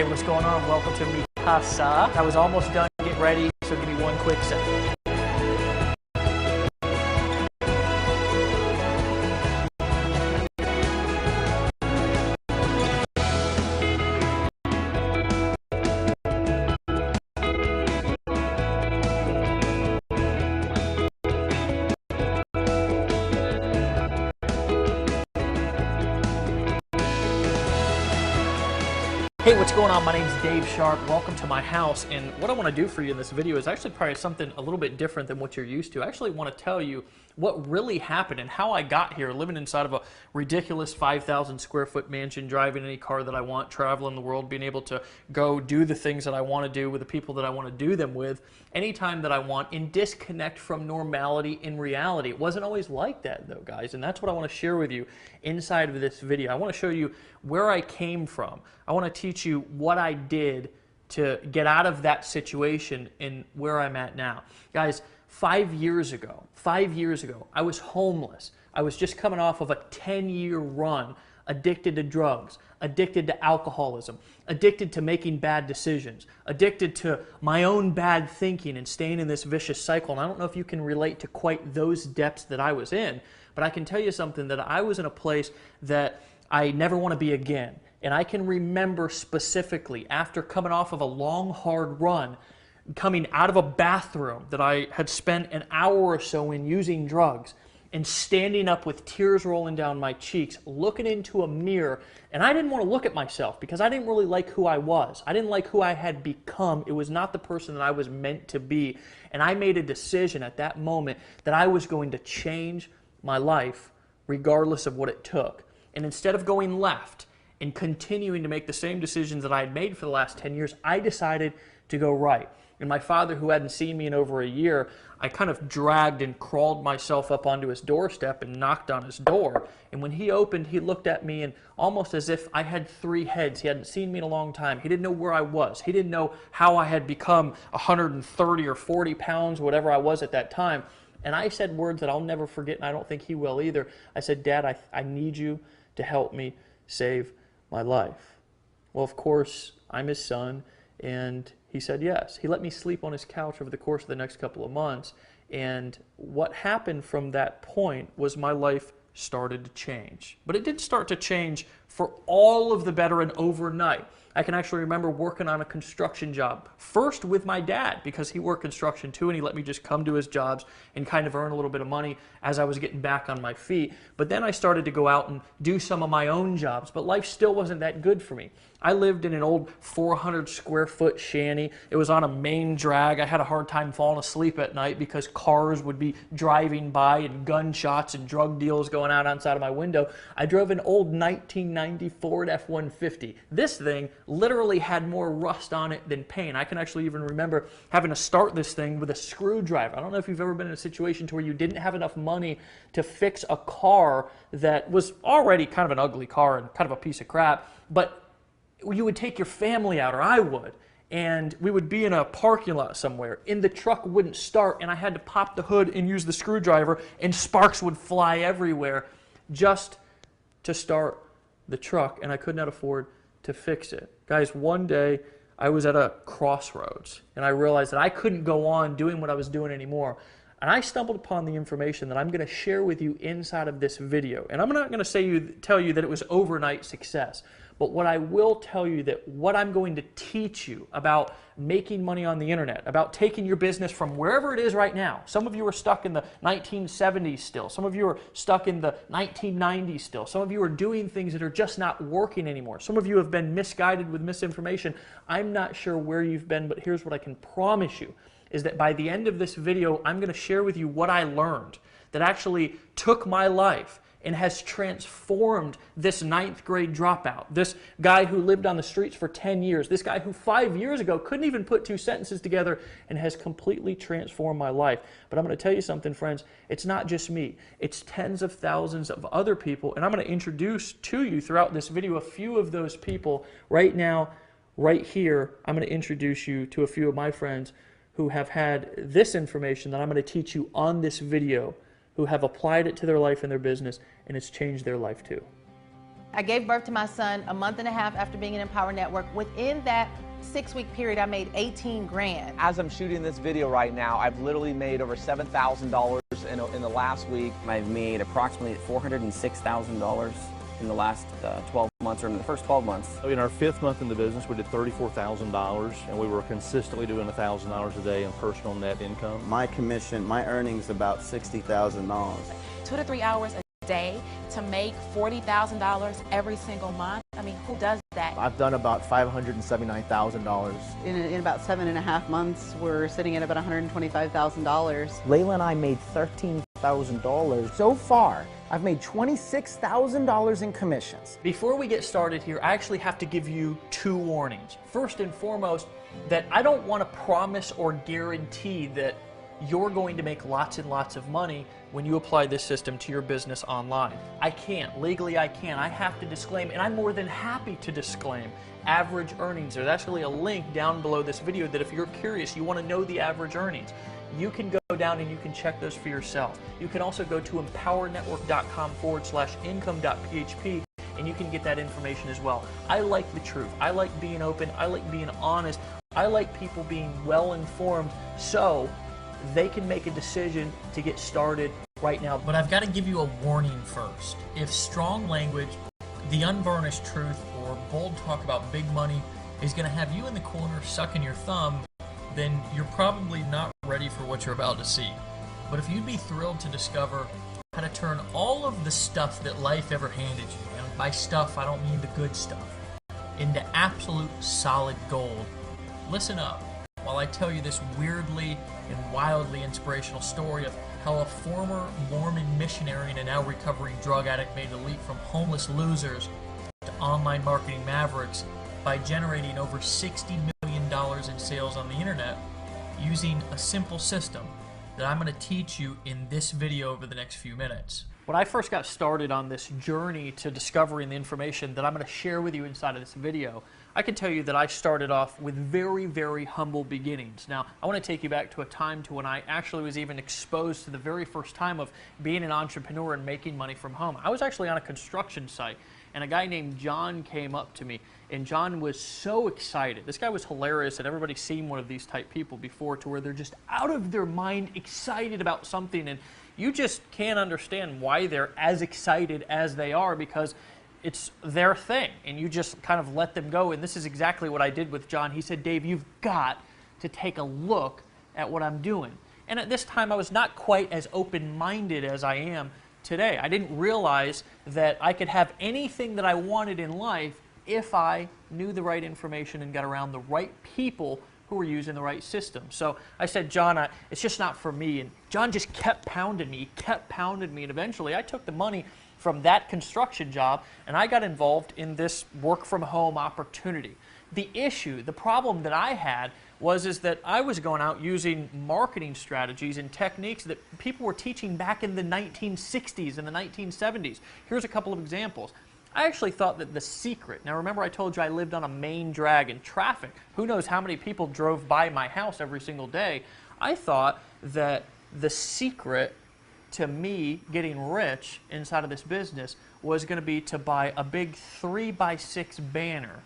Hey, what's going on? Welcome to Mi Casa. I was almost done getting ready, so give me one quick second. Hey, what's going on? My name's Dave Sharpe. Welcome to my house, and what I want to do for you in this video is actually probably something a little bit different than what you're used to. I actually want to tell you what really happened and how I got here, living inside of a ridiculous 5,000 square foot mansion, driving any car that I want, traveling the world, being able to go do the things that I want to do with the people that I want to do them with anytime that I want, and disconnect from normality in reality. It wasn't always like that though, guys, and that's what I want to share with you inside of this video. I want to show you where I came from. I want to teach you what I did to get out of that situation and where I'm at now. Guys, 5 years ago, I was homeless. I was just coming off of a 10-year run, addicted to drugs, addicted to alcoholism, addicted to making bad decisions, addicted to my own bad thinking and staying in this vicious cycle. And I don't know if you can relate to quite those depths that I was in, but I can tell you something, that I was in a place that I never want to be again. And I can remember specifically, after coming off of a long, hard run, coming out of a bathroom that I had spent an hour or so in using drugs, and standing up with tears rolling down my cheeks, looking into a mirror, and I didn't want to look at myself because I didn't really like who I was. I didn't like who I had become. It was not the person that I was meant to be. And I made a decision at that moment that I was going to change my life regardless of what it took. And instead of going left and continuing to make the same decisions that I had made for the last 10 years, I decided to go right. And my father, who hadn't seen me in over a year, I kind of dragged and crawled myself up onto his doorstep and knocked on his door. And when he opened, he looked at me, and almost as if I had three heads. He hadn't seen me in a long time. He didn't know where I was. He didn't know how I had become 130 or 40 pounds, whatever I was at that time. And I said words that I'll never forget, and I don't think he will either. I said, "Dad, I need you to help me save my life." Well, of course, I'm his son, and he said yes. He let me sleep on his couch over the course of the next couple of months, and what happened from that point was my life started to change. But it didn't start to change for all of the better and overnight. I can actually remember working on a construction job, first with my dad, because he worked construction too, and he let me just come to his jobs and kind of earn a little bit of money as I was getting back on my feet. But then I started to go out and do some of my own jobs, but life still wasn't that good for me. I lived in an old 400 square foot shanty. It was on a main drag. I had a hard time falling asleep at night because cars would be driving by and gunshots and drug deals going out outside of my window. I drove an old 1990 Ford F-150. This thing literally had more rust on it than paint. I can actually even remember having to start this thing with a screwdriver. I don't know if you've ever been in a situation to where you didn't have enough money to fix a car that was already kind of an ugly car and kind of a piece of crap, but you would take your family out, or I would, and we would be in a parking lot somewhere, and the truck wouldn't start, and I had to pop the hood and use the screwdriver, and sparks would fly everywhere just to start the truck, and I could not afford to fix it. Guys, one day I was at a crossroads, and I realized that I couldn't go on doing what I was doing anymore. And I stumbled upon the information that I'm going to share with you inside of this video. And I'm not going to tell you that it was overnight success. But what I will tell you, that what I'm going to teach you about making money on the internet, about taking your business from wherever it is right now. Some of you are stuck in the 1970s still. Some of you are stuck in the 1990s still. Some of you are doing things that are just not working anymore. Some of you have been misguided with misinformation. I'm not sure where you've been, but here's what I can promise you, is that by the end of this video, I'm going to share with you what I learned that actually took my life and has transformed this 9th grade dropout, this guy who lived on the streets for 10 years, this guy who 5 years ago couldn't even put two sentences together, and has completely transformed my life. But I'm going to tell you something, friends, it's not just me. It's tens of thousands of other people, and I'm going to introduce to you throughout this video a few of those people. Right now, right here, I'm going to introduce you to a few of my friends who have had this information that I'm going to teach you on this video, who have applied it to their life and their business, and it's changed their life too. I gave birth to my son a month and a half after being in Empower Network. Within that 6-week period, I made 18 grand. As I'm shooting this video right now, I've literally made over $7,000 in the last week. I've made approximately $406,000 in the last 12 months, or in the first 12 months. In our 5th month in the business, we did $34,000, and we were consistently doing $1,000 a day in personal net income. My commission, my earnings about $60,000. 2 to 3 hours a day to make $40,000 every single month. I mean, who does that? I've done about $579,000. In about 7.5 months, we're sitting at about $125,000. Layla and I made $13,000. So far, I've made $26,000 in commissions. Before we get started here, I actually have to give you 2 warnings. First and foremost, that I don't want to promise or guarantee that you're going to make lots and lots of money when you apply this system to your business online. I can't. Legally, I can't. I have to disclaim, and I'm more than happy to disclaim, average earnings. There's actually a link down below this video that if you're curious, you want to know the average earnings, you can go down and you can check those for yourself. You can also go to empowernetwork.com/income.php and you can get that information as well. I like the truth. I like being open. I like being honest. I like people being well informed so they can make a decision to get started right now. But I've got to give you a warning first. If strong language, the unvarnished truth, or bold talk about big money is going to have you in the corner sucking your thumb, then you're probably not ready for what you're about to see. But if you'd be thrilled to discover how to turn all of the stuff that life ever handed you, and by stuff I don't mean the good stuff, into absolute solid gold, listen up while I tell you this weirdly and wildly inspirational story of how a former Mormon missionary and a now recovering drug addict made the leap from homeless losers to online marketing mavericks by generating over $60 million in sales on the internet using a simple system that I'm going to teach you in this video over the next few minutes. When I first got started on this journey to discovering the information that I'm going to share with you inside of this video, I can tell you that I started off with very, very humble beginnings. Now, I want to take you back to a time to when I actually was even exposed to the very first time of being an entrepreneur and making money from home. I was actually on a construction site, and a guy named John came up to me, and John was so excited. This guy was hilarious, and everybody's seen one of these type people before, to where they're just out of their mind excited about something, and you just can't understand why they're as excited as they are, because it's their thing, and you just kind of let them go. And this is exactly what I did with John. He said, "Dave, you've got to take a look at what I'm doing." And at this time, I was not quite as open-minded as I am today. I didn't realize that I could have anything that I wanted in life if I knew the right information and got around the right people who were using the right system. So I said, "John, it's just not for me." And John just kept pounding me, and eventually I took the money from that construction job and I got involved in this work from home opportunity. The problem that I had is that I was going out using marketing strategies and techniques that people were teaching back in the 1960s and the 1970s. Here's a couple of examples. I actually thought that the secret, now remember I told you I lived on a main drag in traffic. Who knows how many people drove by my house every single day. I thought that the secret to me getting rich inside of this business was going to be to buy a big 3x6 banner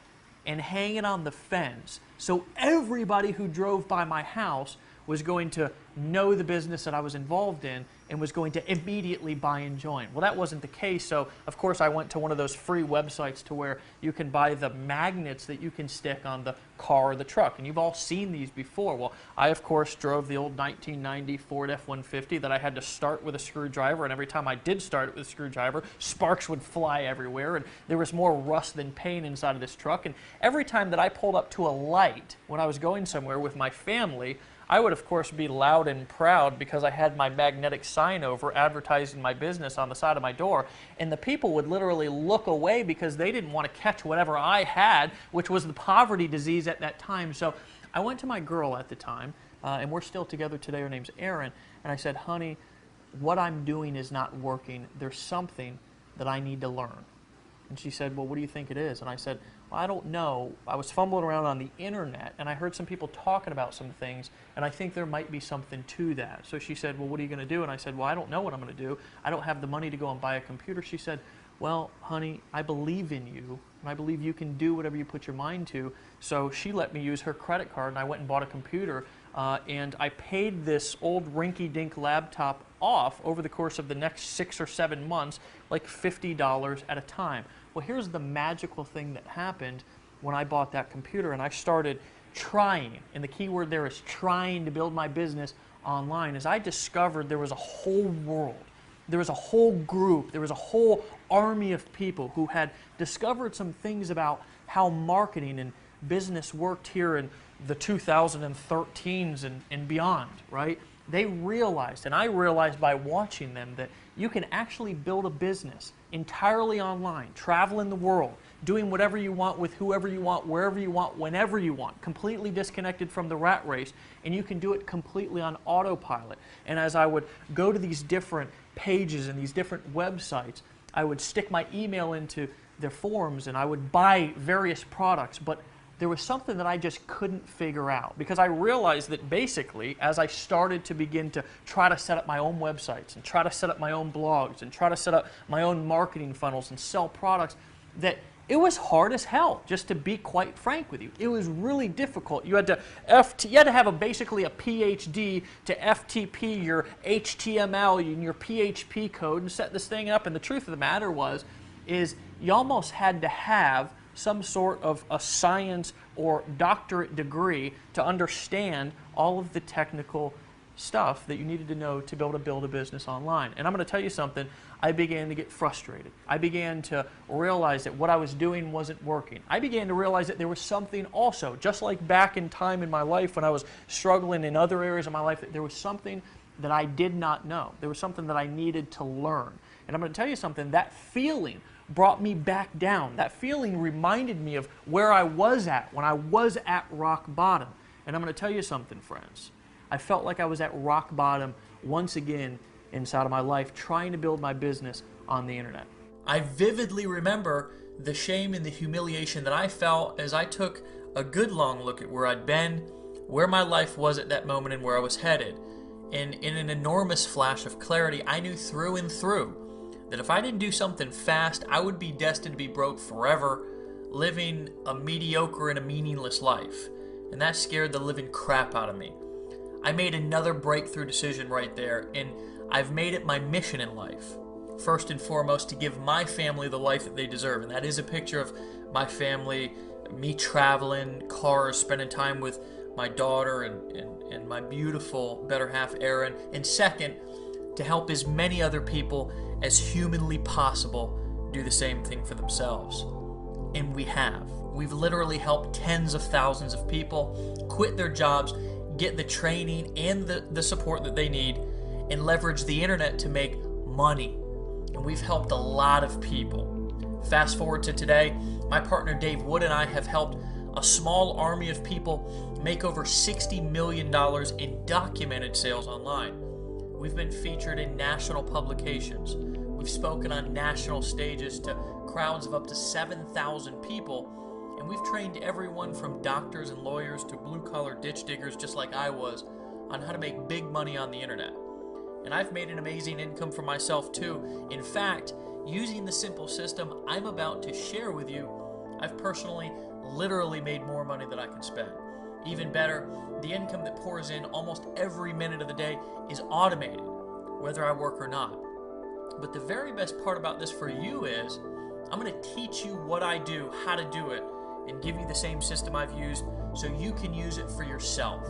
and hang it on the fence so everybody who drove by my house was going to know the business that I was involved in and was going to immediately buy and join. Well, that wasn't the case, so of course I went to one of those free websites to where you can buy the magnets that you can stick on the car or the truck, and you've all seen these before. Well, I of course drove the old 1990 Ford F-150 that I had to start with a screwdriver, and every time I did start it with a screwdriver, sparks would fly everywhere, and there was more rust than paint inside of this truck, and every time that I pulled up to a light when I was going somewhere with my family, I would, of course, be loud and proud because I had my magnetic sign over advertising my business on the side of my door, and the people would literally look away because they didn't want to catch whatever I had, which was the poverty disease at that time. So I went to my girl at the time, and we're still together today. Her name's Erin, and I said, "Honey, what I'm doing is not working. There's something that I need to learn." And she said, "Well, what do you think it is?" And I said, "Well, I don't know. I was fumbling around on the internet, and I heard some people talking about some things, and I think there might be something to that." So she said, "Well, what are you going to do?" And I said, "Well, I don't know what I'm going to do. I don't have the money to go and buy a computer." She said, well, honey, I believe in you, and I believe you can do whatever you put your mind to. So she let me use her credit card, and I went and bought a computer, and I paid this old rinky-dink laptop off over the course of the next 6 or 7 months, like $50 at a time. Well, here's the magical thing that happened when I bought that computer, and I started trying, and the key word there is trying to build my business online, as I discovered there was a whole world. There was a whole group, there was a whole army of people who had discovered some things about how marketing and business worked here in the 2013s and beyond, right? They realized, and I realized by watching them, that you can actually build a business entirely online, traveling the world, doing whatever you want with whoever you want, wherever you want, whenever you want, completely disconnected from the rat race, and you can do it completely on autopilot. And as I would go to these different pages and these different websites, I would stick my email into their forums and I would buy various products, but there was something that I just couldn't figure out, because I realized that basically as I started to begin to try to set up my own websites and try to set up my own blogs and try to set up my own marketing funnels and sell products, that it was hard as hell, just to be quite frank with you. It was really difficult. You had to have basically a PhD to FTP your HTML and your PHP code and set this thing up. And the truth of the matter is you almost had to have some sort of a science or doctorate degree to understand all of the technical stuff that you needed to know to be able to build a business online. And I'm going to tell you something, I began to get frustrated. I began to realize that what I was doing wasn't working. I began to realize that there was something also, just like back in time in my life when I was struggling in other areas of my life, that there was something that I did not know. There was something that I needed to learn. And I'm going to tell you something, that feeling brought me back down. That feeling reminded me of where I was at when I was at rock bottom. And I'm going to tell you something, friends. I felt like I was at rock bottom once again inside of my life, trying to build my business on the internet. I vividly remember the shame and the humiliation that I felt as I took a good long look at where I'd been, where my life was at that moment, and where I was headed. And in an enormous flash of clarity, I knew through and through that if I didn't do something fast, I would be destined to be broke forever, living a mediocre and a meaningless life. And that scared the living crap out of me. I made another breakthrough decision right there, and I've made it my mission in life, first and foremost, to give my family the life that they deserve. And that is a picture of my family, me traveling, cars, spending time with my daughter and my beautiful better half, Erin. And second, to help as many other people as humanly possible do the same thing for themselves. And we have. We've literally helped tens of thousands of people quit their jobs, get the training and the support that they need, and leverage the internet to make money. And we've helped a lot of people. Fast forward to today, my partner Dave Wood and I have helped a small army of people make over $60 million in documented sales online. We've been featured in national publications. We've spoken on national stages to crowds of up to 7,000 people, and we've trained everyone from doctors and lawyers to blue-collar ditch diggers just like I was on how to make big money on the internet. And I've made an amazing income for myself too. In fact, using the simple system I'm about to share with you, I've personally literally made more money than I can spend. Even better, the income that pours in almost every minute of the day is automated, whether I work or not. But the very best part about this for you is I'm going to teach you what I do, how to do it, and give you the same system I've used so you can use it for yourself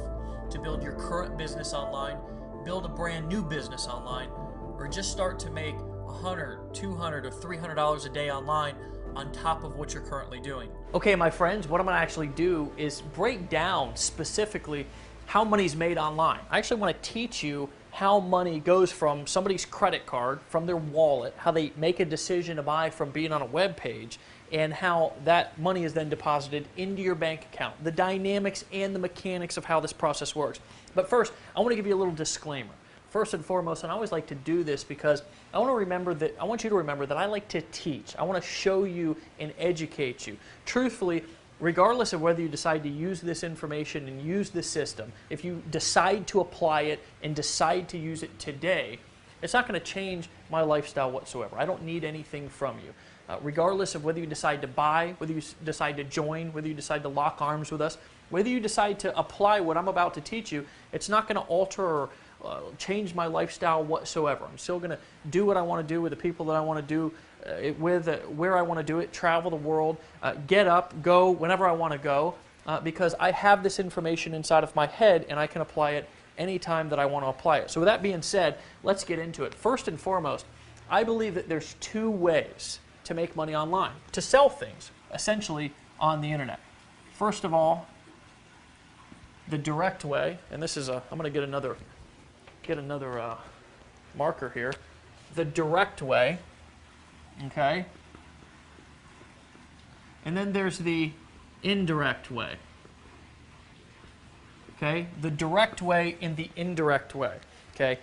to build your current business online, build a brand new business online, or just start to make $100, $200, or $300 a day online on top of what you're currently doing. Okay, my friends, what I'm going to actually do is break down specifically how money's made online. I actually want to teach you how money goes from somebody's credit card, from their wallet, how they make a decision to buy from being on a web page, and how that money is then deposited into your bank account, the dynamics and the mechanics of how this process works. But first, I want to give you a little disclaimer. First and foremost, and I always like to do this because I want you to remember that I like to teach. I want to show you and educate you. Truthfully, regardless of whether you decide to use this information and use this system, if you decide to apply it and decide to use it today, It's not going to change my lifestyle whatsoever. I don't need anything from you. Regardless of whether you decide to buy, whether you decide to join, whether you decide to lock arms with us, whether you decide to apply what I'm about to teach you, it's not going to alter or change my lifestyle whatsoever. I'm still going to do what I want to do with the people that I want to do it with, where I want to do it, travel the world, get up, go whenever I want to go, because I have this information inside of my head and I can apply it anytime that I want to apply it. So with that being said, let's get into it. First and foremost, I believe that there's two ways to make money online, to sell things, essentially on the internet. First of all, the direct way, and this is I'm going to get another marker here. The direct way, okay? And then there's the indirect way. Okay? The direct way and the indirect way. Okay?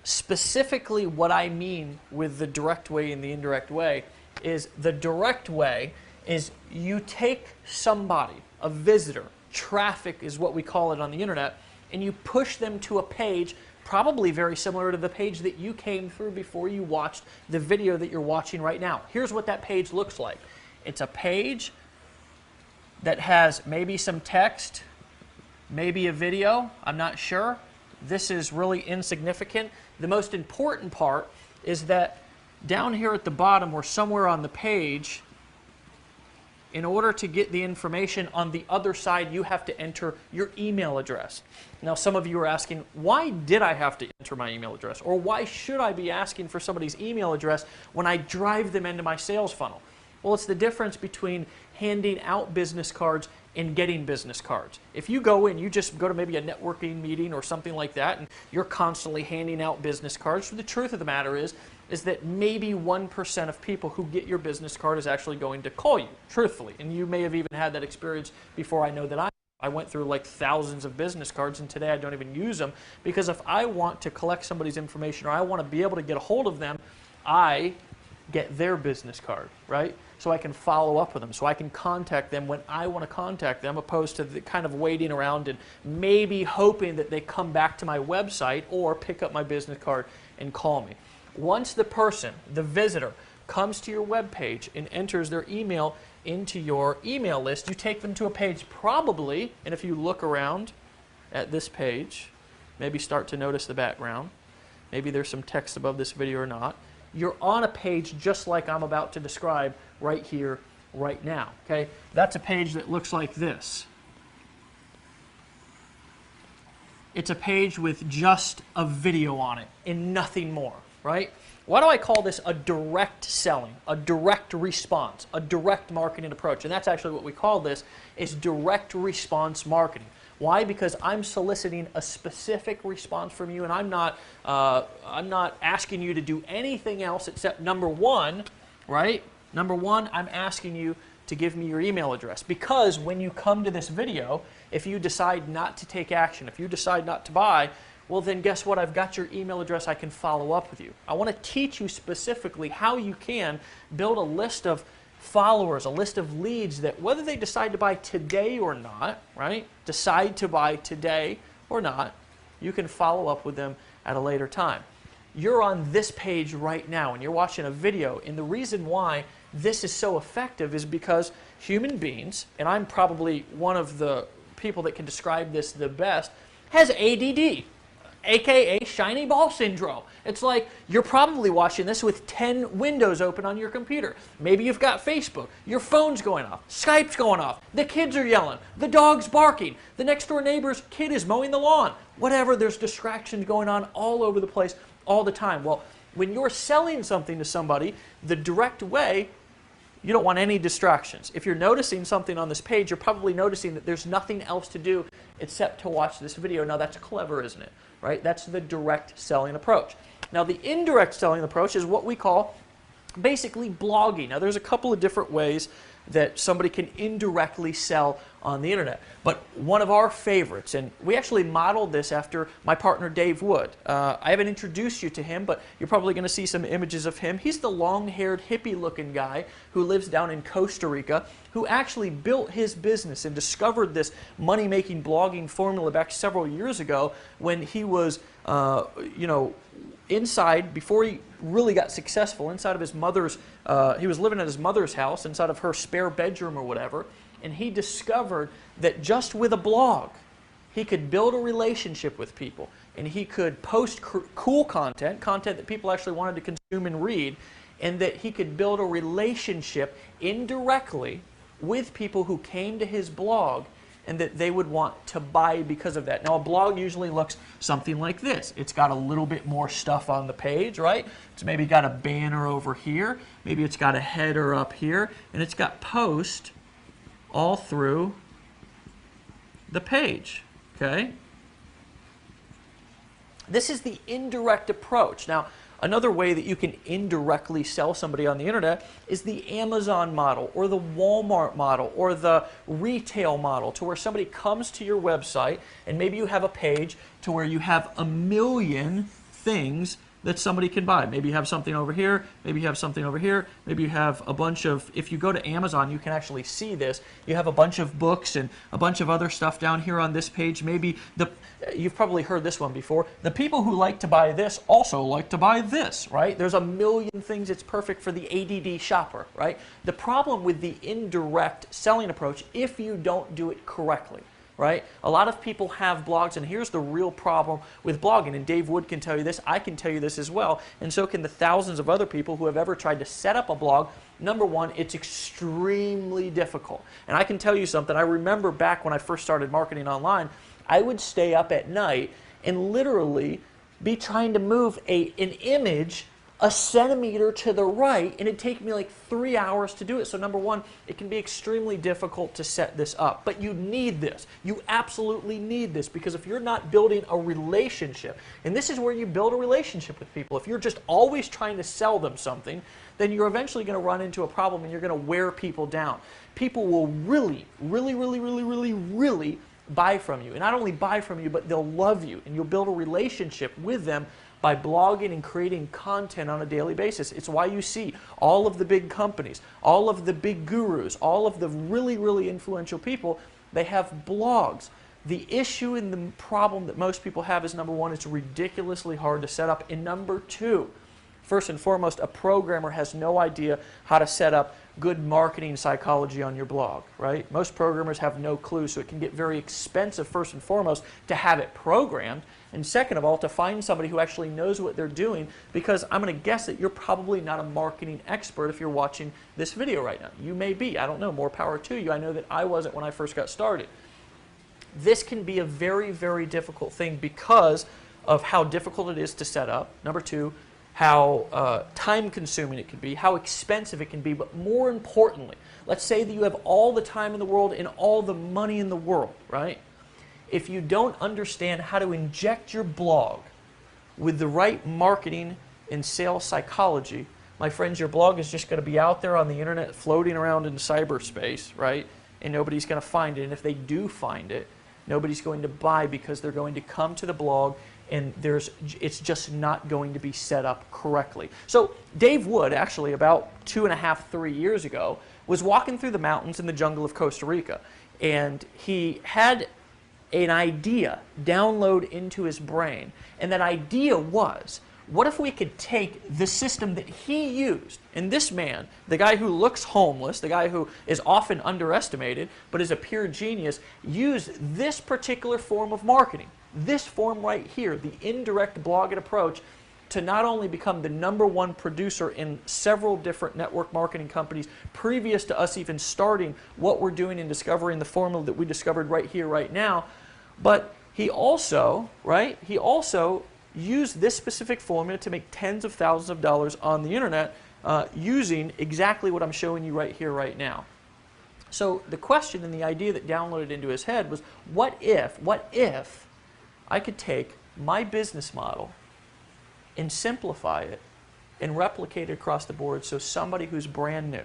Specifically what I mean with the direct way and the indirect way is the direct way is you take somebody, a visitor, traffic is what we call it on the internet, and you push them to a page probably very similar to the page that you came through before you watched the video that you're watching right now. Here's what that page looks like. It's a page that has maybe some text, maybe a video, I'm not sure. This is really insignificant. The most important part is that down here at the bottom or somewhere on the page, in order to get the information on the other side, you have to enter your email address. Now, some of you are asking, why did I have to enter my email address? Or why should I be asking for somebody's email address when I drive them into my sales funnel? Well, it's the difference between handing out business cards and getting business cards. If you go in, you just go to maybe a networking meeting or something like that, and you're constantly handing out business cards, the truth of the matter is that maybe 1% of people who get your business card is actually going to call you, truthfully. And you may have even had that experience before. I know that I went through like thousands of business cards, and today I don't even use them, because if I want to collect somebody's information or I want to be able to get a hold of them, I get their business card, right? So I can follow up with them, so I can contact them when I want to contact them, opposed to the kind of waiting around and maybe hoping that they come back to my website or pick up my business card and call me. Once the person, the visitor, comes to your web page and enters their email into your email list, you take them to a page probably, and if you look around at this page, maybe start to notice the background, maybe there's some text above this video or not, you're on a page just like I'm about to describe right here, right now. Okay? That's a page that looks like this. It's a page with just a video on it and nothing more, right? Why do I call this a direct selling, a direct response, a direct marketing approach? And that's actually what we call this, is direct response marketing. Why? Because I'm soliciting a specific response from you, and I'm not asking you to do anything else except number one, right? Number one, I'm asking you to give me your email address, because when you come to this video, if you decide not to take action, if you decide not to buy, well then guess what? I've got your email address. I can follow up with you. I want to teach you specifically how you can build a list of followers, a list of leads that whether they decide to buy today or not, right? Decide to buy today or not, you can follow up with them at a later time. You're on this page right now and you're watching a video, and the reason why this is so effective is because human beings, and I'm probably one of the people that can describe this the best, has ADD. AKA shiny ball syndrome. It's like you're probably watching this with 10 windows open on your computer. Maybe you've got Facebook, your phone's going off, Skype's going off, the kids are yelling, the dog's barking, the next door neighbor's kid is mowing the lawn. Whatever, there's distractions going on all over the place all the time. Well, when you're selling something to somebody the direct way, you don't want any distractions. If you're noticing something on this page, you're probably noticing that there's nothing else to do except to watch this video. Now that's clever, isn't it? Right? That's the direct selling approach. Now the indirect selling approach is what we call basically blogging. Now there's a couple of different ways that somebody can indirectly sell on the internet. But one of our favorites, and we actually modeled this after my partner Dave Wood. I haven't introduced you to him, but you're probably going to see some images of him. He's the long-haired, hippie-looking guy who lives down in Costa Rica, who actually built his business and discovered this money-making blogging formula back several years ago when he was, inside, before he really got successful, inside of his mother's, he was living at his mother's house, inside of her spare bedroom or whatever, and he discovered that just with a blog, he could build a relationship with people, and he could post cool content that people actually wanted to consume and read, and that he could build a relationship indirectly with people who came to his blog and that they would want to buy because of that. Now, a blog usually looks something like this. It's got a little bit more stuff on the page, right? It's maybe got a banner over here. Maybe it's got a header up here. And it's got post all through the page, okay? This is the indirect approach. Now, another way that you can indirectly sell somebody on the internet is the Amazon model or the Walmart model or the retail model, to where somebody comes to your website and maybe you have a page to where you have a million things that somebody can buy. Maybe you have something over here, maybe you have something over here, maybe you have a bunch of, if you go to Amazon, you can actually see this. You have a bunch of books and a bunch of other stuff down here on this page. Maybe you've probably heard this one before. The people who like to buy this also like to buy this, right? There's a million things. It's perfect for the ADD shopper, right? The problem with the indirect selling approach, if you don't do it correctly, right? A lot of people have blogs, and here's the real problem with blogging, and Dave Wood can tell you this, I can tell you this as well, and so can the thousands of other people who have ever tried to set up a blog. Number one, it's extremely difficult. And I can tell you something, I remember back when I first started marketing online, I would stay up at night and literally be trying to move an image a centimeter to the right, and it'd take me like 3 hours to do it. So number one, it can be extremely difficult to set this up, but you need this. You absolutely need this, because if you're not building a relationship, and this is where you build a relationship with people, if you're just always trying to sell them something, then you're eventually going to run into a problem and you're going to wear people down. People will really buy from you, and not only buy from you, but they'll love you, and you'll build a relationship with them by blogging and creating content on a daily basis. It's why you see all of the big companies, all of the big gurus, all of the really influential people, they have blogs. The issue and the problem that most people have is, number one, it's ridiculously hard to set up, and number two, first and foremost, a programmer has no idea how to set up good marketing psychology on your blog, right? Most programmers have no clue, so it can get very expensive, first and foremost, to have it programmed, and second of all, to find somebody who actually knows what they're doing, because I'm going to guess that you're probably not a marketing expert if you're watching this video right now. You may be, I don't know, more power to you. I know that I wasn't when I first got started. This can be a very difficult thing because of how difficult it is to set up. Number two, how time-consuming it can be, how expensive it can be, but more importantly, let's say that you have all the time in the world and all the money in the world, right? If you don't understand how to inject your blog with the right marketing and sales psychology, my friends, your blog is just going to be out there on the internet floating around in cyberspace, right? And nobody's going to find it, and if they do find it, nobody's going to buy, because they're going to come to the blog and it's just not going to be set up correctly. So Dave Wood, actually about 2.5, 3 years ago, was walking through the mountains in the jungle of Costa Rica, and he had an idea download into his brain, and that idea was, what if we could take the system that he used, and this man, the guy who looks homeless, the guy who is often underestimated, but is a pure genius, used this particular form of marketing, this form right here, the indirect blogging approach, to not only become the #1 producer in several different network marketing companies previous to us even starting what we're doing and discovering the formula that we discovered right here, right now, but he also, right, he also used this specific formula to make tens of thousands of dollars on the internet using exactly what I'm showing you right here, right now. So the question and the idea that downloaded into his head was, what if I could take my business model and simplify it and replicate it across the board, so somebody who's brand new,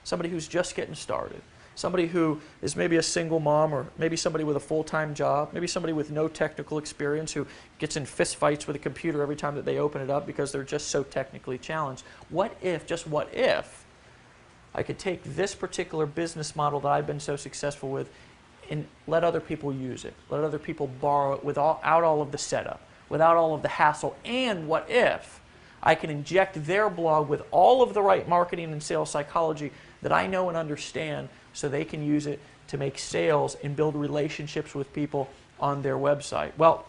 somebody who's just getting started, somebody who is maybe a single mom, or maybe somebody with a full-time job, maybe somebody with no technical experience who gets in fist fights with a computer every time that they open it up because they're just so technically challenged. What if, just what if, I could take this particular business model that I've been so successful with and let other people use it, let other people borrow it without all of the setup, without all of the hassle, and what if I can inject their blog with all of the right marketing and sales psychology that I know and understand, so they can use it to make sales and build relationships with people on their website. Well,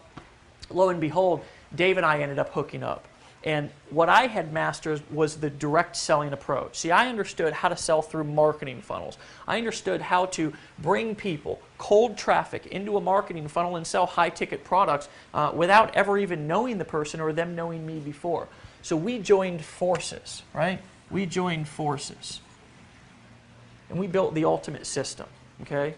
lo and behold, Dave and I ended up hooking up. And what I had mastered was the direct selling approach. See, I understood how to sell through marketing funnels. I understood how to bring people, cold traffic, into a marketing funnel and sell high-ticket products without ever even knowing the person or them knowing me before. So we joined forces, right? We joined forces. And we built the ultimate system, okay?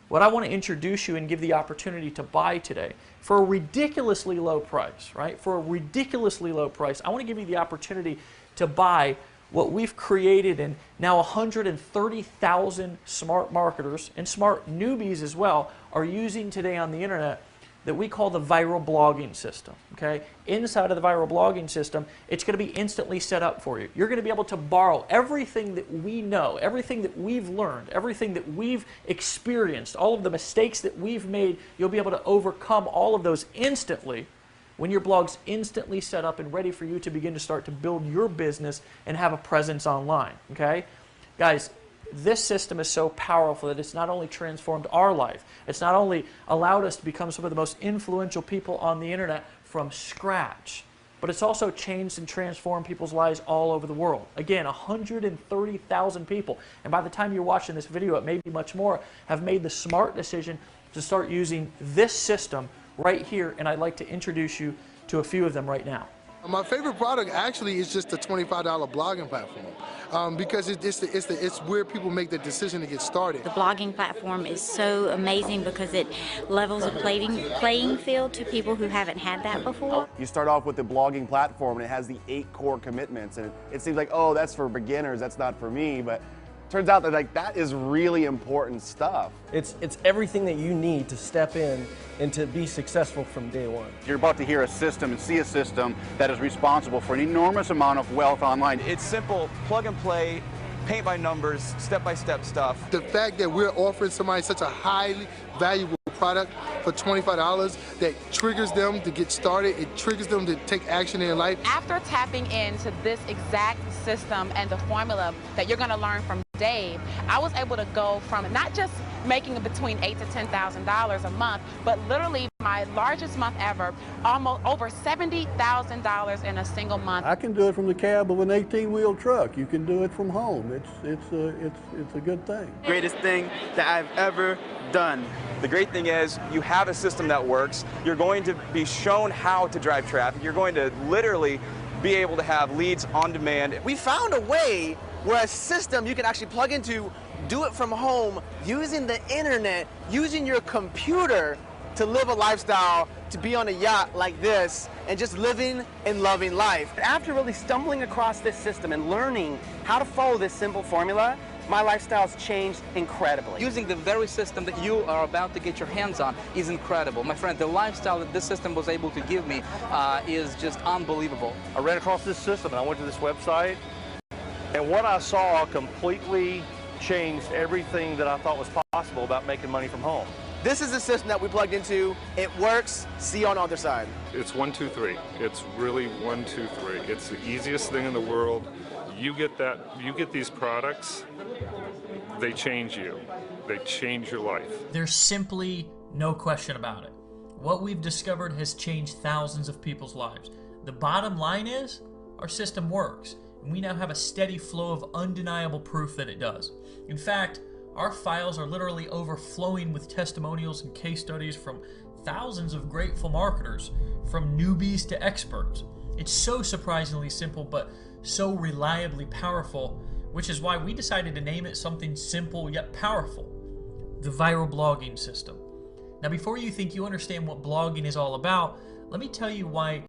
What I want to introduce you and give the opportunity to buy today for a ridiculously low price, right? For a ridiculously low price, I want to give you the opportunity to buy what we've created, and now 130,000 smart marketers and smart newbies as well are using today on the internet, that we call the viral blogging system, okay? Inside of the viral blogging system, it's going to be instantly set up for you. You're going to be able to borrow everything that we know, everything that we've learned, everything that we've experienced, all of the mistakes that we've made. You'll be able to overcome all of those instantly when your blog's instantly set up and ready for you to begin to start to build your business and have a presence online, okay? Guys, this system is so powerful that it's not only transformed our life, it's not only allowed us to become some of the most influential people on the internet from scratch, but it's also changed and transformed people's lives all over the world. Again, 130,000 people, and by the time you're watching this video, it may be much more, have made the smart decision to start using this system right here, and I'd like to introduce you to a few of them right now. My favorite product actually is just the $25 blogging platform, because it's where people make the decision to get started. The blogging platform is so amazing because it levels a playing field to people who haven't had that before. You start off with the blogging platform and it has the 8 core commitments, and it seems like, oh, that's for beginners, that's not for me, but turns out that that is really important stuff. It's everything that you need to step in and to be successful from day one. You're about to hear a system and see a system that is responsible for an enormous amount of wealth online. It's simple, plug and play, paint by numbers, step-by-step stuff. The fact that we're offering somebody such a highly valuable product for $25 that triggers them to get started, it triggers them to take action in their life. After tapping into this exact system and the formula that you're going to learn from Dave, I was able to go from not just making between $8,000 to $10,000 a month, but literally my largest month ever, almost over $70,000 in a single month. I can do it from the cab of an 18-wheel truck. You can do it from home. It's a good thing. Greatest thing that I've ever done. The great thing is you have a system that works. You're going to be shown how to drive traffic. You're going to literally be able to have leads on demand. We found a way where a system you can actually plug into, do it from home, using the internet, using your computer to live a lifestyle, to be on a yacht like this, and just living and loving life. After really stumbling across this system and learning how to follow this simple formula, my lifestyle's changed incredibly. Using the very system that you are about to get your hands on is incredible. My friend, the lifestyle that this system was able to give me is just unbelievable. I ran across this system and I went to this website, and what I saw completely changed everything that I thought was possible about making money from home. This is the system that we plugged into. It works. See you on the other side. It's 1, 2, 3. It's really 1, 2, 3. It's the easiest thing in the world. You get these products, they change you. They change your life. There's simply no question about it. What we've discovered has changed thousands of people's lives. The bottom line is, our system works, and we now have a steady flow of undeniable proof that it does. In fact, our files are literally overflowing with testimonials and case studies from thousands of grateful marketers, from newbies to experts. It's so surprisingly simple, but so reliably powerful, which is why we decided to name it something simple yet powerful: the viral blogging system. Now, before you think you understand what blogging is all about, let me tell you why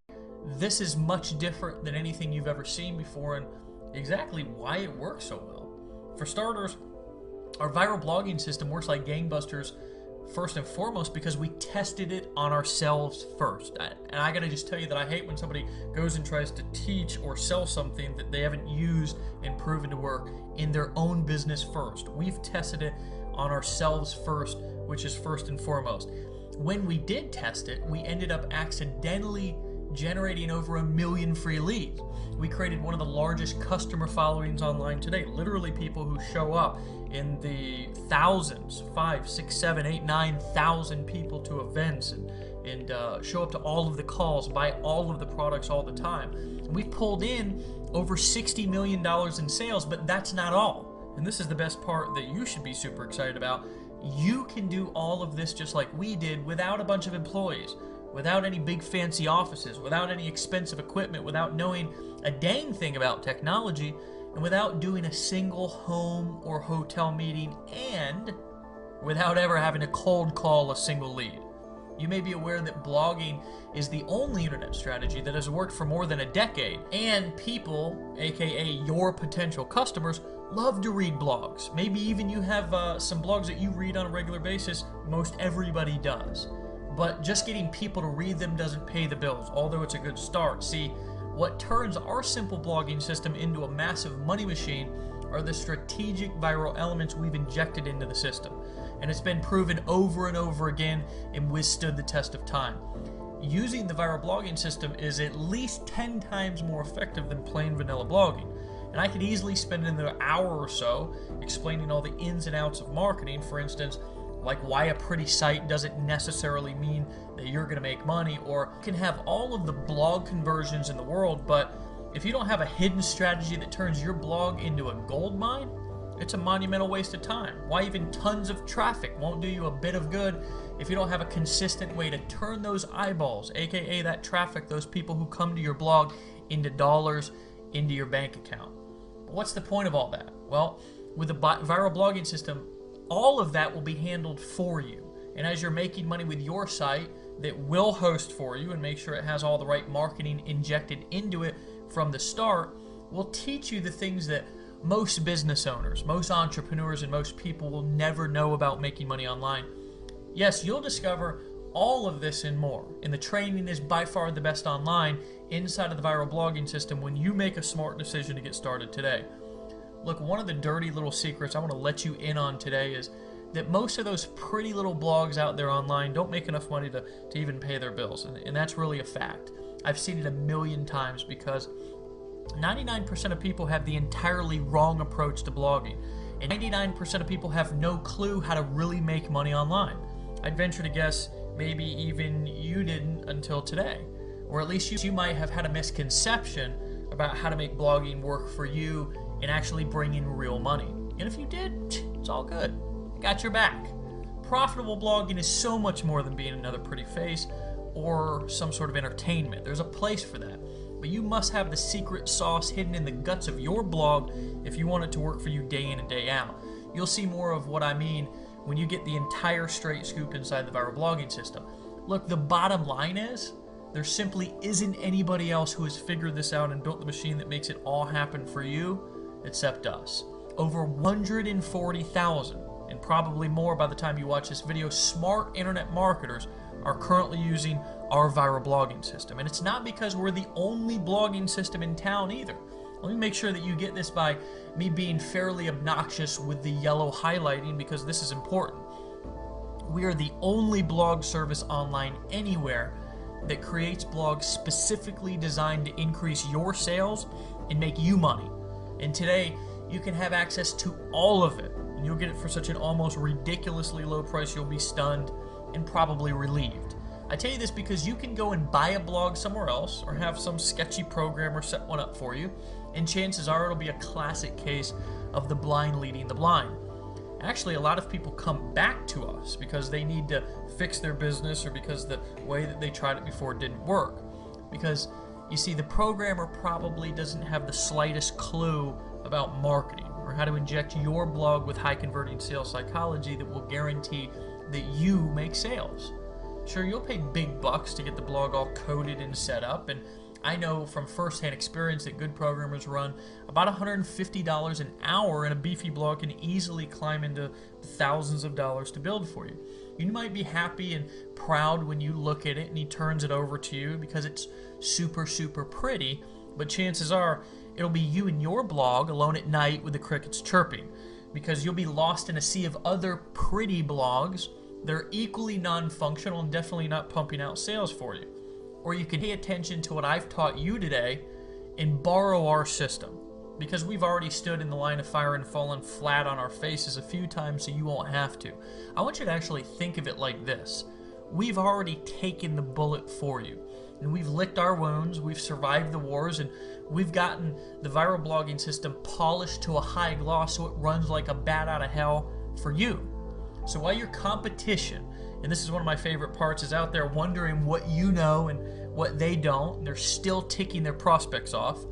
this is much different than anything you've ever seen before and exactly why it works so well. For starters, our viral blogging system works like gangbusters first and foremost because we tested it on ourselves first. And I gotta just tell you that I hate when somebody goes and tries to teach or sell something that they haven't used and proven to work in their own business first. We've tested it on ourselves first, which is first and foremost. When we did test it, we ended up accidentally generating over 1 million free leads. We created one of the largest customer followings online today. Literally people who show up in the thousands, 5, 6, 7, 8, 9,000 people to events and show up to all of the calls, buy all of the products all the time. We've pulled in over $60 million in sales, but that's not all. And this is the best part that you should be super excited about. You can do all of this just like we did without a bunch of employees, without any big fancy offices, without any expensive equipment, without knowing a dang thing about technology, and without doing a single home or hotel meeting, and without ever having to cold call a single lead. You may be aware that blogging is the only internet strategy that has worked for more than a decade, and people, aka your potential customers, love to read blogs. Maybe even you have some blogs that you read on a regular basis. Most everybody does. But just getting people to read them doesn't pay the bills, although it's a good start. See, what turns our simple blogging system into a massive money machine are the strategic viral elements we've injected into the system. And it's been proven over and over again and withstood the test of time. Using the viral blogging system is at least 10 times more effective than plain vanilla blogging. And I could easily spend another hour or so explaining all the ins and outs of marketing, for instance, like why a pretty site doesn't necessarily mean that you're going to make money, or you can have all of the blog conversions in the world, but if you don't have a hidden strategy that turns your blog into a gold mine, it's a monumental waste of time. Why even tons of traffic won't do you a bit of good if you don't have a consistent way to turn those eyeballs, aka that traffic, those people who come to your blog, into dollars into your bank account. But what's the point of all that? Well, with the viral blogging system, all of that will be handled for you. And as you're making money with your site that will host for you and make sure it has all the right marketing injected into it from the start, we'll teach you the things that most business owners, most entrepreneurs, and most people will never know about making money online. Yes, you'll discover all of this and more. And the training is by far the best online inside of the viral blogging system when you make a smart decision to get started today. Look, one of the dirty little secrets I want to let you in on today is that most of those pretty little blogs out there online don't make enough money to even pay their bills. And that's really a fact. I've seen it a million times because 99% of people have the entirely wrong approach to blogging. And 99% of people have no clue how to really make money online. I'd venture to guess maybe even you didn't until today. Or at least you might have had a misconception about how to make blogging work for you and actually bring in real money. And if you did, it's all good. I got your back. Profitable blogging is so much more than being another pretty face or some sort of entertainment. There's a place for that. But you must have the secret sauce hidden in the guts of your blog if you want it to work for you day in and day out. You'll see more of what I mean when you get the entire straight scoop inside the viral blogging system. Look, the bottom line is, there simply isn't anybody else who has figured this out and built the machine that makes it all happen for you except us. Over 140,000, and probably more by the time you watch this video, smart internet marketers are currently using our viral blogging system. And it's not because we're the only blogging system in town either. Let me make sure that you get this by me being fairly obnoxious with the yellow highlighting, because this is important. We are the only blog service online anywhere that creates blogs specifically designed to increase your sales and make you money. And today, you can have access to all of it, and you'll get it for such an almost ridiculously low price you'll be stunned and probably relieved. I tell you this because you can go and buy a blog somewhere else or have some sketchy programmer set one up for you, and chances are it'll be a classic case of the blind leading the blind. Actually, a lot of people come back to us because they need to fix their business or because the way that they tried it before didn't work. Because, you see, the programmer probably doesn't have the slightest clue about marketing or how to inject your blog with high-converting sales psychology that will guarantee that you make sales. Sure, you'll pay big bucks to get the blog all coded and set up, and I know from firsthand experience that good programmers run about $150 an hour, and a beefy blog can easily climb into thousands of dollars to build for you. You might be happy and proud when you look at it and he turns it over to you because it's super, super pretty, but chances are it'll be you and your blog alone at night with the crickets chirping, because you'll be lost in a sea of other pretty blogs that are equally non-functional and definitely not pumping out sales for you. Or you can pay attention to what I've taught you today and borrow our system, because we've already stood in the line of fire and fallen flat on our faces a few times, so you won't have to. I want you to actually think of it like this. We've already taken the bullet for you, and we've licked our wounds, we've survived the wars, and we've gotten the viral blogging system polished to a high gloss so it runs like a bat out of hell for you. So while your competition, and this is one of my favorite parts, is out there wondering what you know and what they don't, and they're still ticking their prospects off,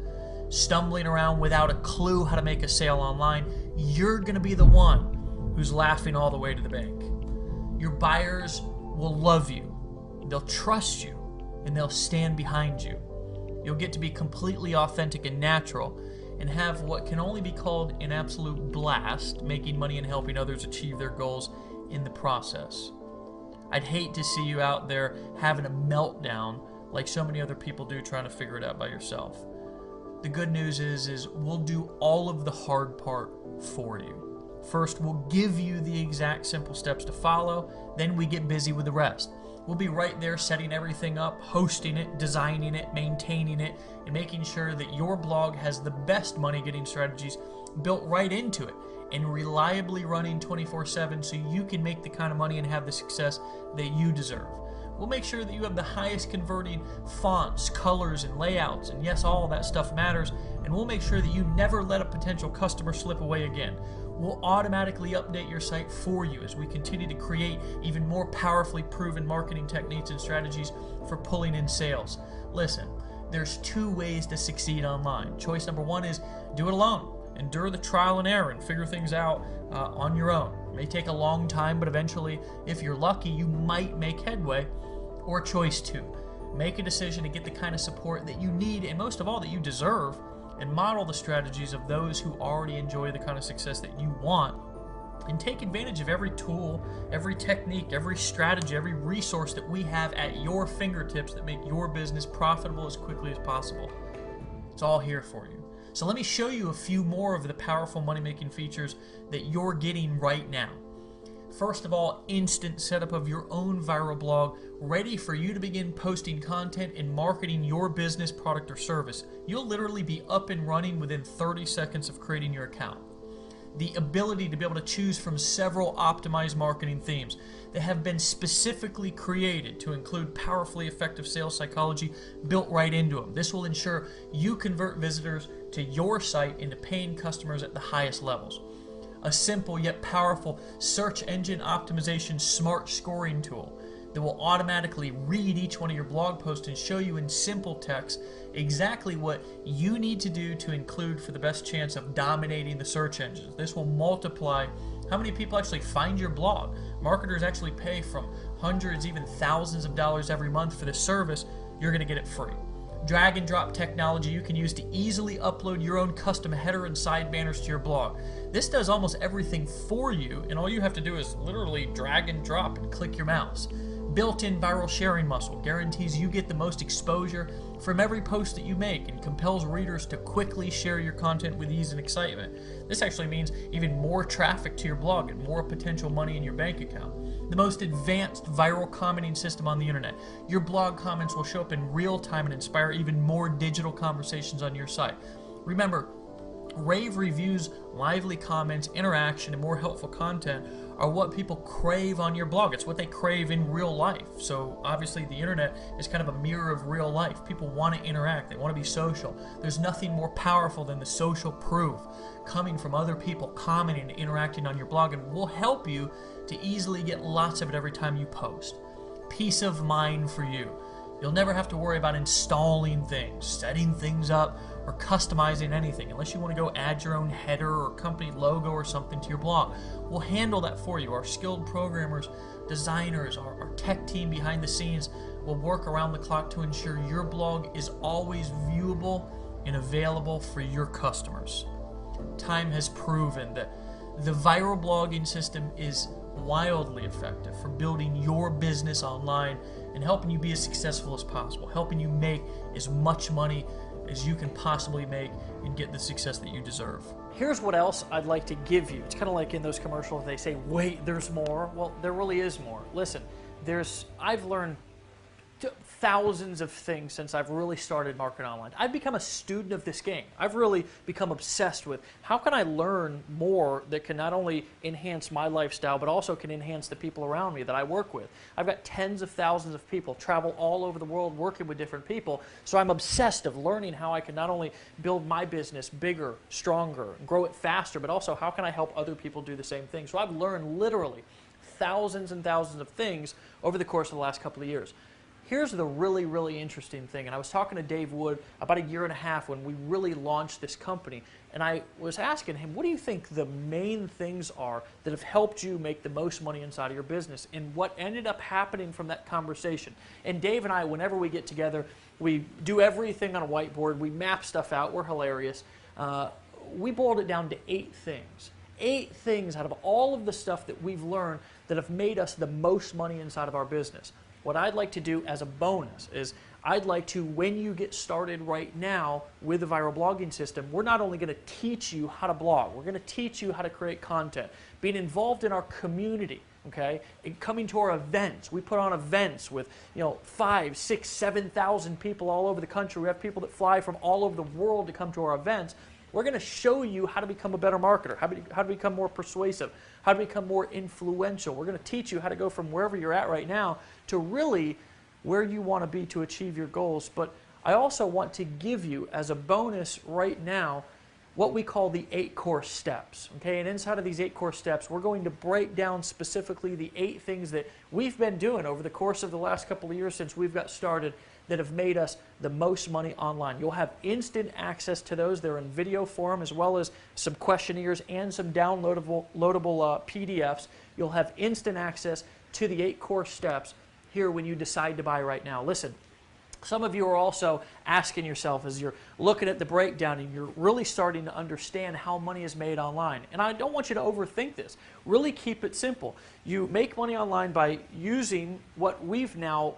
stumbling around without a clue how to make a sale online, you're going to be the one who's laughing all the way to the bank. Your buyers will love you, they'll trust you, and they'll stand behind you. You'll get to be completely authentic and natural and have what can only be called an absolute blast, making money and helping others achieve their goals in the process. I'd hate to see you out there having a meltdown like so many other people do trying to figure it out by yourself. The good news is we'll do all of the hard part for you. First, we'll give you the exact simple steps to follow, then we get busy with the rest. We'll be right there setting everything up, hosting it, designing it, maintaining it, and making sure that your blog has the best money-getting strategies built right into it and reliably running 24/7 so you can make the kind of money and have the success that you deserve. We'll make sure that you have the highest converting fonts, colors, and layouts, and yes, all of that stuff matters, and we'll make sure that you never let a potential customer slip away again. We'll automatically update your site for you as we continue to create even more powerfully proven marketing techniques and strategies for pulling in sales. Listen, there's two ways to succeed online. Choice number one is do it alone. Endure the trial and error and figure things out on your own. It may take a long time, but eventually, if you're lucky, you might make headway. Or choice two, make a decision to get the kind of support that you need and most of all that you deserve, and model the strategies of those who already enjoy the kind of success that you want, and take advantage of every tool, every technique, every strategy, every resource that we have at your fingertips that make your business profitable as quickly as possible. It's all here for you. So let me show you a few more of the powerful money-making features that you're getting right now. First of all, instant setup of your own viral blog, ready for you to begin posting content and marketing your business, product, or service. You'll literally be up and running within 30 seconds of creating your account. The ability to be able to choose from several optimized marketing themes that have been specifically created to include powerfully effective sales psychology built right into them. This will ensure you convert visitors to your site into paying customers at the highest levels. A simple yet powerful search engine optimization smart scoring tool that will automatically read each one of your blog posts and show you in simple text exactly what you need to do to include for the best chance of dominating the search engines. This will multiply how many people actually find your blog. Marketers actually pay from hundreds, even thousands of dollars every month for this service. You're going to get it free. Drag and drop technology you can use to easily upload your own custom header and side banners to your blog. This does almost everything for you, and all you have to do is literally drag and drop and click your mouse. Built-in viral sharing muscle guarantees you get the most exposure from every post that you make and compels readers to quickly share your content with ease and excitement. This actually means even more traffic to your blog and more potential money in your bank account. The most advanced viral commenting system on the internet. Your blog comments will show up in real time and inspire even more digital conversations on your site. Remember, rave reviews, lively comments, interaction, and more helpful content are what people crave on your blog. It's what they crave in real life. So obviously the internet is kind of a mirror of real life. People want to interact. They want to be social. There's nothing more powerful than the social proof coming from other people commenting and interacting on your blog, and will help you to easily get lots of it every time you post. Peace of mind for you. You'll never have to worry about installing things, setting things up, or customizing anything, unless you want to go add your own header or company logo or something to your blog. We'll handle that for you. Our skilled programmers, designers, our tech team behind the scenes will work around the clock to ensure your blog is always viewable and available for your customers. Time has proven that the viral blogging system is wildly effective for building your business online and helping you be as successful as possible, helping you make as much money as you can possibly make and get the success that you deserve. Here's what else I'd like to give you. It's kind of like in those commercials, they say, wait, there's more. Well, there really is more. Listen, I've learned thousands of things since I've really started marketing online. I've become a student of this game. I've really become obsessed with how can I learn more that can not only enhance my lifestyle, but also can enhance the people around me that I work with. I've got tens of thousands of people travel all over the world working with different people, so I'm obsessed of learning how I can not only build my business bigger, stronger, grow it faster, but also how can I help other people do the same thing. So I've learned literally thousands and thousands of things over the course of the last couple of years. Here's the really, really interesting thing, and I was talking to Dave Wood about a year and a half when we really launched this company, and I was asking him, what do you think the main things are that have helped you make the most money inside of your business? And what ended up happening from that conversation, and Dave and I, whenever we get together, we do everything on a whiteboard, we map stuff out, we're hilarious. We boiled it down to 8 things. 8 things out of all of the stuff that we've learned that have made us the most money inside of our business. What I'd like to do as a bonus is I'd like to, when you get started right now with the viral blogging system, we're not only going to teach you how to blog, we're going to teach you how to create content, being involved in our community, okay, and coming to our events. We put on events with 5, 6, 7,000 people all over the country. We have people that fly from all over the world to come to our events. We're going to show you how to become a better marketer, how to become more persuasive, how to become more influential. We're going to teach you how to go from wherever you're at right now to really where you want to be to achieve your goals. But I also want to give you, as a bonus right now, what we call the 8 core steps. Okay? And inside of these 8 core steps, we're going to break down specifically the 8 things that we've been doing over the course of the last couple of years since we've got started that have made us the most money online. You'll have instant access to those. They're in video form, as well as some questionnaires and some downloadable PDFs. You'll have instant access to the 8 core steps here when you decide to buy right now. Listen, some of you are also asking yourself as you're looking at the breakdown and you're really starting to understand how money is made online. And I don't want you to overthink this. Really keep it simple. You make money online by using what we've now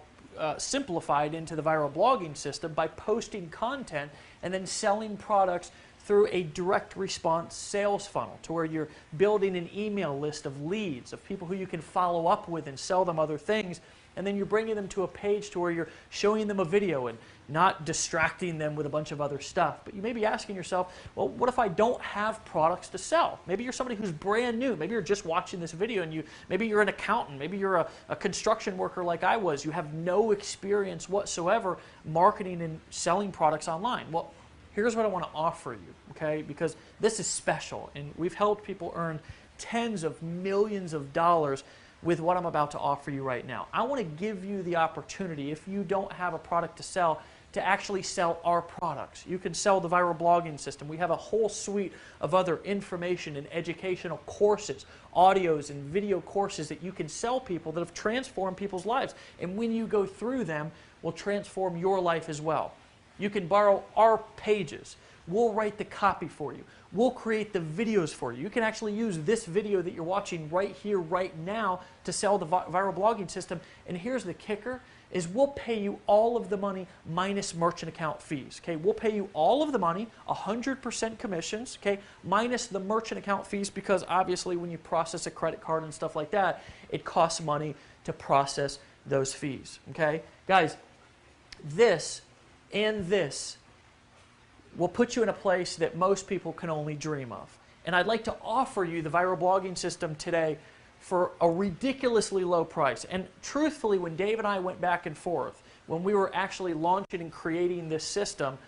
simplified into the viral blogging system by posting content and then selling products through a direct response sales funnel to where you're building an email list of leads, of people who you can follow up with and sell them other things. And then you're bringing them to a page to where you're showing them a video and not distracting them with a bunch of other stuff. But you may be asking yourself, well, what if I don't have products to sell? Maybe you're somebody who's brand new. Maybe you're just watching this video and maybe you're an accountant. Maybe you're a construction worker like I was. You have no experience whatsoever marketing and selling products online. Well, here's what I want to offer you, okay? Because this is special, and we've helped people earn tens of millions of dollars with what I'm about to offer you right now. I want to give you the opportunity, if you don't have a product to sell, to actually sell our products. You can sell the viral blogging system. We have a whole suite of other information and educational courses, audios and video courses that you can sell people that have transformed people's lives. And when you go through them, will transform your life as well. You can borrow our pages. We'll write the copy for you. We'll create the videos for you. You can actually use this video that you're watching right here, right now, to sell the viral blogging system. And here's the kicker, is we'll pay you all of the money minus merchant account fees. Okay, we'll pay you all of the money, 100% commissions, okay, minus the merchant account fees, because obviously when you process a credit card and stuff like that, it costs money to process those fees. Okay, guys, this and this will put you in a place that most people can only dream of. And I'd like to offer you the viral blogging system today for a ridiculously low price. And truthfully, when Dave and I went back and forth, when we were actually launching and creating this system,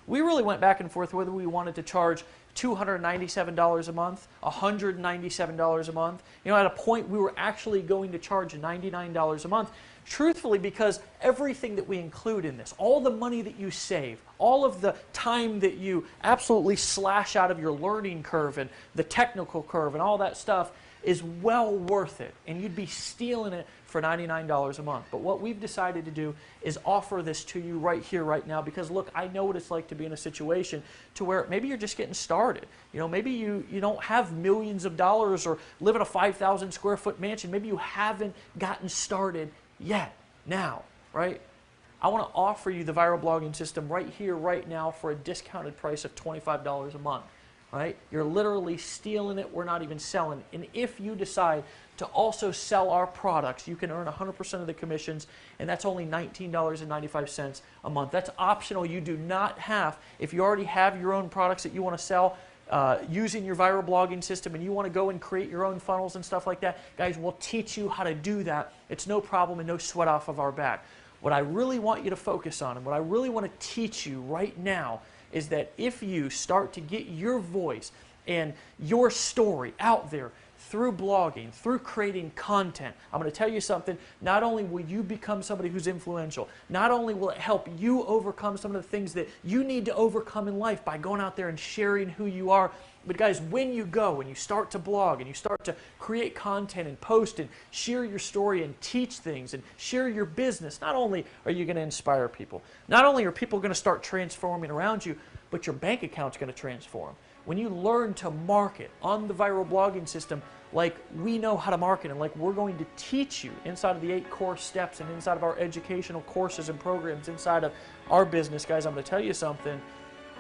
we really went back and forth whether we wanted to charge $297 a month, $197 a month. You know, at a point we were actually going to charge $99 a month, truthfully, because everything that we include in this, all the money that you save, all of the time that you absolutely slash out of your learning curve and the technical curve and all that stuff is well worth it. And you'd be stealing it for $99 a month. But what we've decided to do is offer this to you right here, right now, because look, I know what it's like to be in a situation to where maybe you're just getting started. You know, maybe you don't have millions of dollars or live in a 5,000 square foot mansion. Maybe you haven't gotten started yet, now, right? I want to offer you the viral blogging system right here, right now for a discounted price of $25 a month. Right? You're literally stealing it. We're not even selling. And if you decide to also sell our products, you can earn 100% of the commissions, and that's only $19.95 a month. That's optional. You do not have, if you already have your own products that you want to sell using your viral blogging system and you want to go and create your own funnels and stuff like that, guys, we'll teach you how to do that. It's no problem and no sweat off of our back. What I really want you to focus on and what I really want to teach you right now is that if you start to get your voice and your story out there through blogging, through creating content, I'm going to tell you something, not only will you become somebody who's influential, not only will it help you overcome some of the things that you need to overcome in life by going out there and sharing who you are, but guys, when you go and you start to blog and you start to create content and post and share your story and teach things and share your business, not only are you going to inspire people, not only are people going to start transforming around you, but your bank account's going to transform. When you learn to market on the viral blogging system like we know how to market and like we're going to teach you inside of the 8 core steps and inside of our educational courses and programs inside of our business, guys, I'm going to tell you something.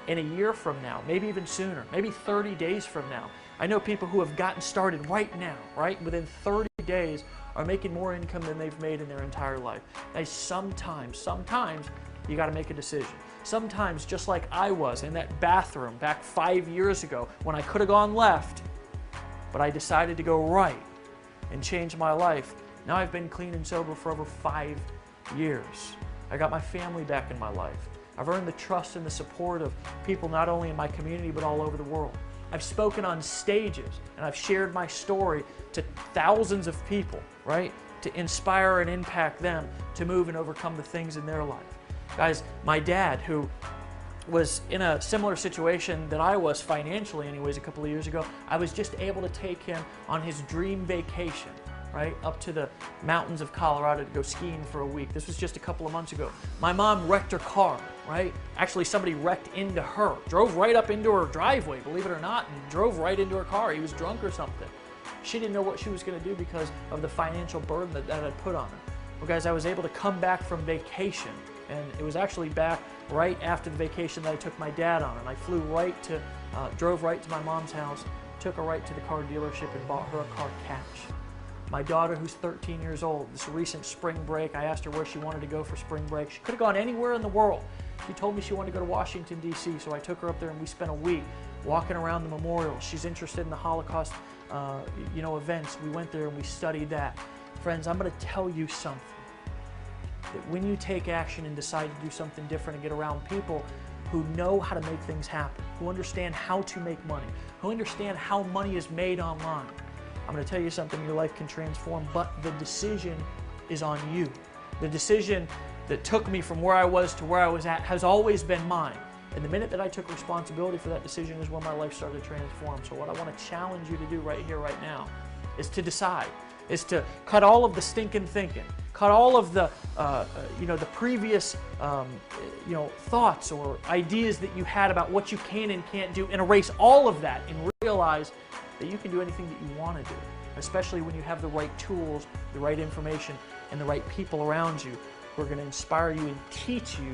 In a year from now, maybe even sooner, maybe 30 days from now, I know people who have gotten started right now, right? Within 30 days are making more income than they've made in their entire life. Now, sometimes you got to make a decision. Sometimes, just like I was in that bathroom back 5 years ago when I could have gone left, but I decided to go right and change my life. Now I've been clean and sober for over 5 years. I got my family back in my life. I've earned the trust and the support of people not only in my community but all over the world. I've spoken on stages and I've shared my story to thousands of people, right? To inspire and impact them to move and overcome the things in their life. Guys, my dad, who was in a similar situation that I was financially anyways a couple of years ago, I was just able to take him on his dream vacation, right, up to the mountains of Colorado to go skiing for a week. This was just a couple of months ago. My mom wrecked her car, right? Actually, somebody wrecked into her, drove right up into her driveway, believe it or not, and drove right into her car. He was drunk or something. She didn't know what she was going to do because of the financial burden that had put on her. Well, guys, I was able to come back from vacation, and it was actually back right after the vacation that I took my dad on, and I flew right to, drove right to my mom's house, took her right to the car dealership and bought her a car cash. My daughter, who's 13 years old, this recent spring break, I asked her where she wanted to go for spring break. She could have gone anywhere in the world. She told me she wanted to go to Washington, D.C., so I took her up there and we spent a week walking around the memorial. She's interested in the Holocaust events. We went there and we studied that. Friends, I'm going to tell you something. That when you take action and decide to do something different and get around people who know how to make things happen, who understand how to make money, who understand how money is made online, I'm going to tell you something, your life can transform, but the decision is on you. The decision that took me from where I was to where I was at has always been mine. And the minute that I took responsibility for that decision is when my life started to transform. So what I want to challenge you to do right here, right now, is to decide, is to cut all of the stinking thinking, cut all of the, the previous, thoughts or ideas that you had about what you can and can't do, and erase all of that and realize that you can do anything that you want to do, especially when you have the right tools, the right information, and the right people around you who are going to inspire you and teach you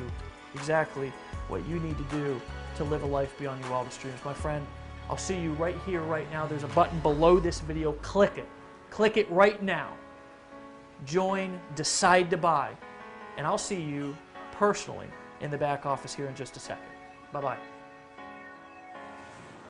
exactly what you need to do to live a life beyond your wildest dreams. My friend, I'll see you right here, right now. There's a button below this video. Click it. Click it right now. Join, decide to buy, and I'll see you personally in the back office here in just a second. Bye-bye.